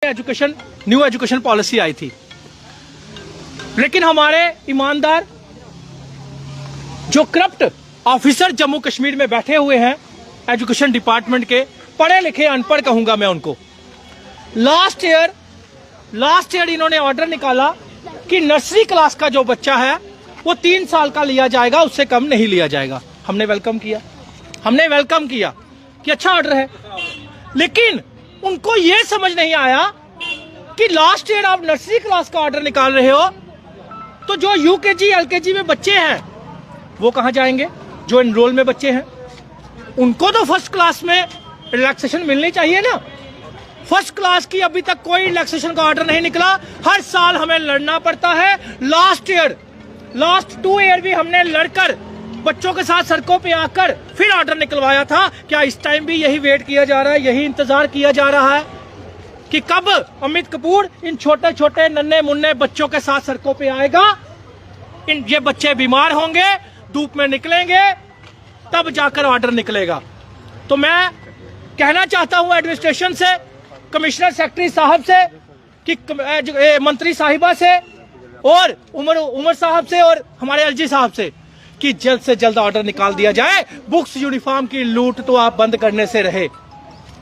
Education new education policy आई थी, लेकिन हमारे ईमानदार जो करप्ट ऑफिसर जम्मू कश्मीर में बैठे हुए हैं एजुकेशन डिपार्टमेंट के, पढ़े लिखे अनपढ़ कहूंगा मैं उनको, लास्ट ईयर इन्होंने ऑर्डर निकाला कि नर्सरी क्लास का जो बच्चा है वो 3 साल का लिया जाएगा, उससे कम नहीं लिया जाएगा। हमने वेलकम किया कि अच्छा ऑर्डर है, लेकिन उनको ये समझ नहीं आया कि लास्ट ईयर आप नर्सरी क्लास का ऑर्डर निकाल रहे हो तो जो यूकेजी एलकेजी में बच्चे हैं वो कहां जाएंगे, जो एनरोल में बच्चे हैं उनको तो फर्स्ट क्लास में रिलैक्सेशन मिलनी चाहिए ना। फर्स्ट क्लास की अभी तक कोई रिलैक्सेशन का ऑर्डर नहीं निकला, हर साल हमें लड़ना पड़ता है। लास्ट 2 ईयर भी हमने लड़कर बच्चों के साथ सड़कों पे आकर फिर ऑर्डर निकलवाया था। क्या इस टाइम भी यही वेट किया जा रहा है, यही इंतजार किया जा रहा है कि कब अमित कपूर इन छोटे छोटे नन्हे मुन्ने बच्चों के साथ सड़कों पे आएगा? ये बच्चे बीमार होंगे, धूप में निकलेंगे, तब जाकर ऑर्डर निकलेगा। तो मैं कहना चाहता हूं एडमिनिस्ट्रेशन से, कमिश्नर सेक्रेटरी साहब से, कि मंत्री साहिबा से और उमर साहब से और हमारे एलजी साहब से कि जल्द से जल्द ऑर्डर निकाल दिया जाए। बुक्स यूनिफॉर्म की लूट तो आप बंद करने से रहे,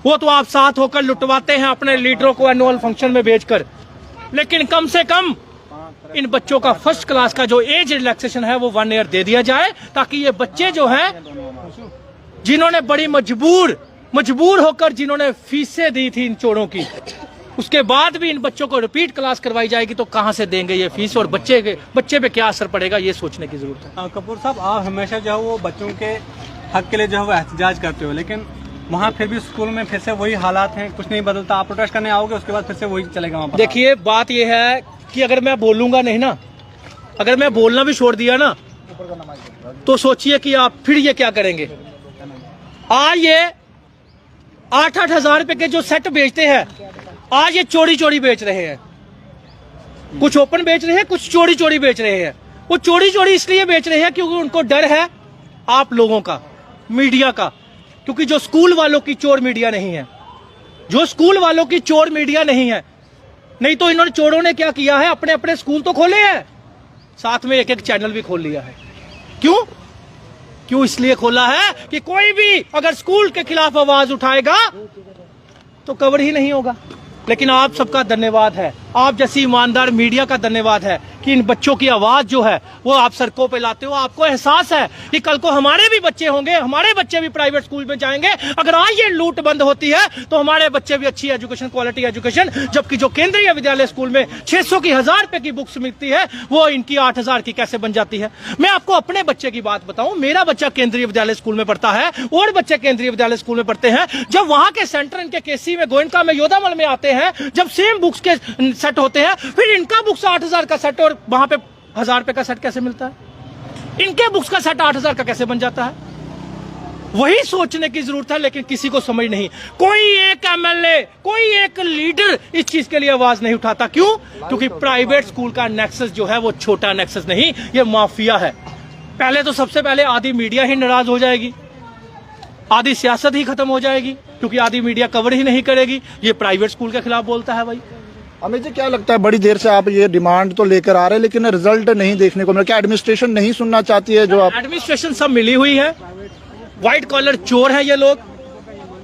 वो तो आप साथ होकर लुटवाते हैं अपने लीडरों को एनुअल फंक्शन में भेजकर, लेकिन कम से कम इन बच्चों का फर्स्ट क्लास का जो एज रिलैक्सेशन है वो 1 ईयर दे दिया जाए, ताकि ये बच्चे जो हैं जिन्होंने बड़ी मजबूर होकर जिन्होंने फीसें दी थी इन चोरों की, उसके बाद भी इन बच्चों को रिपीट क्लास करवाई जाएगी तो कहां से देंगे ये फीस, और बच्चे पे क्या असर पड़ेगा ये सोचने की जरूरत है। कपूर साहब, आप हमेशा जो है वो बच्चों के हक के लिए जो है वो एहतजाज करते हो, लेकिन वहाँ फिर भी स्कूल में फिर से वही हालात हैं, कुछ नहीं बदलता। आप प्रोटेस्ट करने आओगे, उसके बाद फिर से वही चलेगा वहाँ पर। देखिए, बात ये है कि अगर मैं बोलूंगा नहीं ना, अगर मैं बोलना भी छोड़ दिया ना, तो सोचिए कि आप फिर ये क्या करेंगे। आज ये 8-8 हजार रुपए के जो सेट बेचते हैं, आज ये चोरी बेच रहे हैं। कुछ ओपन बेच रहे हैं, कुछ चोरी बेच रहे हैं। वो चोरी इसलिए बेच रहे हैं क्योंकि उनको डर है आप लोगों का, मीडिया का, क्योंकि जो स्कूल वालों की चोर मीडिया नहीं है, नहीं तो इन्होंने चोरों ने क्या किया है, अपने स्कूल तो खोले हैं, साथ में एक चैनल भी खोल लिया है। क्यों इसलिए खोला है कि कोई भी अगर स्कूल के खिलाफ आवाज उठाएगा तो कवर ही नहीं होगा। लेकिन आप सबका धन्यवाद है, आप जैसी ईमानदार मीडिया का धन्यवाद है कि इन बच्चों की आवाज जो है वो आप सड़कों पे लाते हो। आपको एहसास है कि कल को हमारे भी बच्चे होंगे, हमारे बच्चे भी प्राइवेट स्कूल में जाएंगे। अगर आज ये लूट बंद होती है तो हमारे बच्चे भी अच्छी एजुकेशन, क्वालिटी एजुकेशन, जबकि जो केंद्रीय विद्यालय स्कूल में 600 की 1000 रुपए की बुक्स मिलती है वो इनकी 8000 की कैसे बन जाती है। मैं आपको अपने बच्चे की बात बताऊं, मेरा बच्चा केंद्रीय विद्यालय स्कूल में पढ़ता है और बच्चे केंद्रीय विद्यालय स्कूल में पढ़ते हैं। जब वहां के सेंटर इनके केसी में, गोयनका में, योधामल में आते हैं, जब सेम बुक्स के सेट होते हैं, फिर इनका बुक्स 8000 का सेट और वहां पे 1000 रुपए का सेट कैसे मिलता है? इनके बुक्स का सेट 8000 का कैसे बन जाता है? वही सोचने की जरूरत है, लेकिन किसी को समझ नहीं। कोई एक एमएलए, कोई एक लीडर इस चीज के लिए आवाज नहीं उठाता। क्यों? क्योंकि प्राइवेट स्कूल का नेक्सस जो है वो छोटा नेक्सस नहीं, ये माफिया है। पहले तो सबसे पहले आधी मीडिया ही नाराज हो जाएगी, आधी सियासत ही खत्म हो जाएगी, क्योंकि आधी मीडिया कवर ही नहीं करेगी। ये प्राइवेट स्कूल के खिलाफ बोलता है भाई। अमित जी, क्या लगता है, बड़ी देर से आप ये डिमांड तो लेकर आ रहे हैं लेकिन रिजल्ट नहीं देखने को मिला? क्या एडमिनिस्ट्रेशन नहीं सुनना चाहती है? जो आप एडमिनिस्ट्रेशन सब मिली हुई है, व्हाइट कॉलर चोर है ये लोग,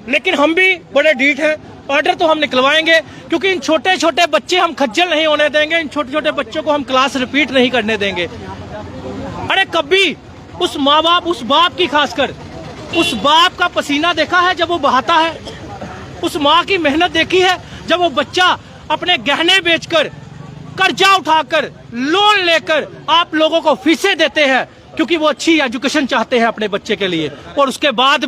लेकिन हम भी बड़े ढीठ हैं। ऑर्डर तो हम निकलवाएंगे, क्योंकि इन छोटे छोटे बच्चे हम खज्जल नहीं होने देंगे, इन छोटे छोटे बच्चों को हम क्लास रिपीट नहीं करने देंगे। अरे कभी उस माँ बाप, उस बाप की खासकर उस बाप का पसीना देखा है जब वो बहाता है? उस माँ की मेहनत देखी है जब वो बच्चा अपने गहने बेचकर, कर्जा उठाकर, लोन लेकर आप लोगों को फीसें देते हैं क्योंकि वो अच्छी एजुकेशन चाहते हैं अपने बच्चे के लिए, और उसके बाद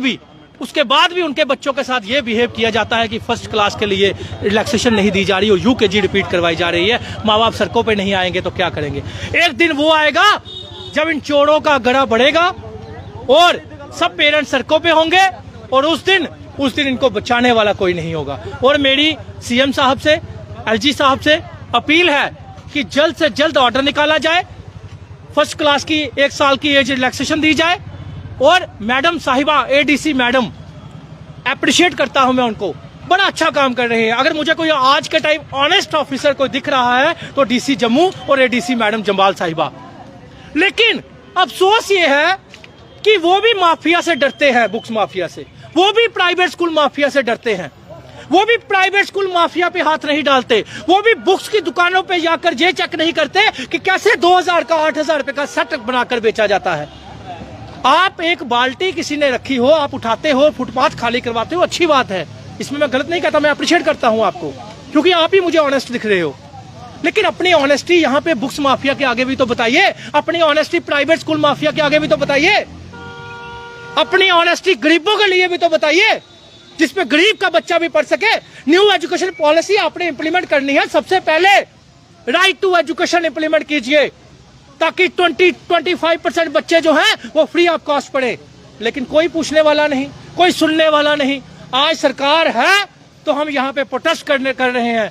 भी उनके बच्चों के साथ ये बिहेव किया जाता है कि फर्स्ट क्लास के लिए रिलैक्सेशन नहीं दी जा रही और यूकेजी रिपीट करवाई जा रही है। माँ बाप सड़कों पे नहीं आएंगे तो क्या करेंगे? एक दिन वो आएगा जब इन चोरों का गड़ा बढ़ेगा और सब पेरेंट्स सड़कों पे होंगे, और उस दिन इनको बचाने वाला कोई नहीं होगा। और मेरी सीएम साहब से, एलजी साहब से अपील है कि जल्द से जल्द ऑर्डर निकाला जाए, फर्स्ट क्लास की 1 साल की एज रिलैक्सेशन दी जाए। और मैडम साहिबा, एडीसी मैडम, अप्रिशिएट करता हूं मैं उनको बड़ा अच्छा काम कर रहे हैं। अगर मुझे कोई आज के टाइम ऑनेस्ट ऑफिसर कोई दिख रहा है तो डीसी जम्मू और एडीसी मैडम जम्बाल साहिबा। लेकिन अफसोस ये है कि वो भी माफिया से डरते हैं, बुक्स माफिया से, वो भी प्राइवेट स्कूल माफिया से डरते हैं, वो भी प्राइवेट स्कूल माफिया पे हाथ नहीं डालते, वो भी बुक्स की दुकानों पे जाकर ये चेक नहीं करते कि कैसे 2000 का 8000 रुपए का सेट बनाकर बेचा जाता है। आप एक बाल्टी किसी ने रखी हो, आप उठाते हो, फुटपाथ खाली करवाते हो, अच्छी बात है, इसमें मैं गलत नहीं कहता, मैं अप्रिशिएट करता हूं आपको, क्योंकि आप ही मुझे ऑनेस्ट दिख रहे हो। लेकिन अपनी ऑनेस्टी यहाँ पे बुक्स माफिया के आगे भी तो बताइए, अपनी ऑनेस्टी प्राइवेट स्कूल माफिया के आगे भी तो बताइए, अपनी ऑनेस्टी गरीबों के लिए भी तो बताइए, जिसपे गरीब का बच्चा भी पढ़ सके। न्यू एजुकेशन पॉलिसी आपने इंप्लीमेंट करनी है, सबसे पहले राइट टू एजुकेशन इंप्लीमेंट कीजिए, ताकि 20-25% बच्चे जो हैं वो फ्री ऑफ कॉस्ट पढ़े। लेकिन कोई पूछने वाला नहीं, कोई सुनने वाला नहीं। आज सरकार है तो हम यहाँ पे प्रोटेस्ट कर रहे हैं।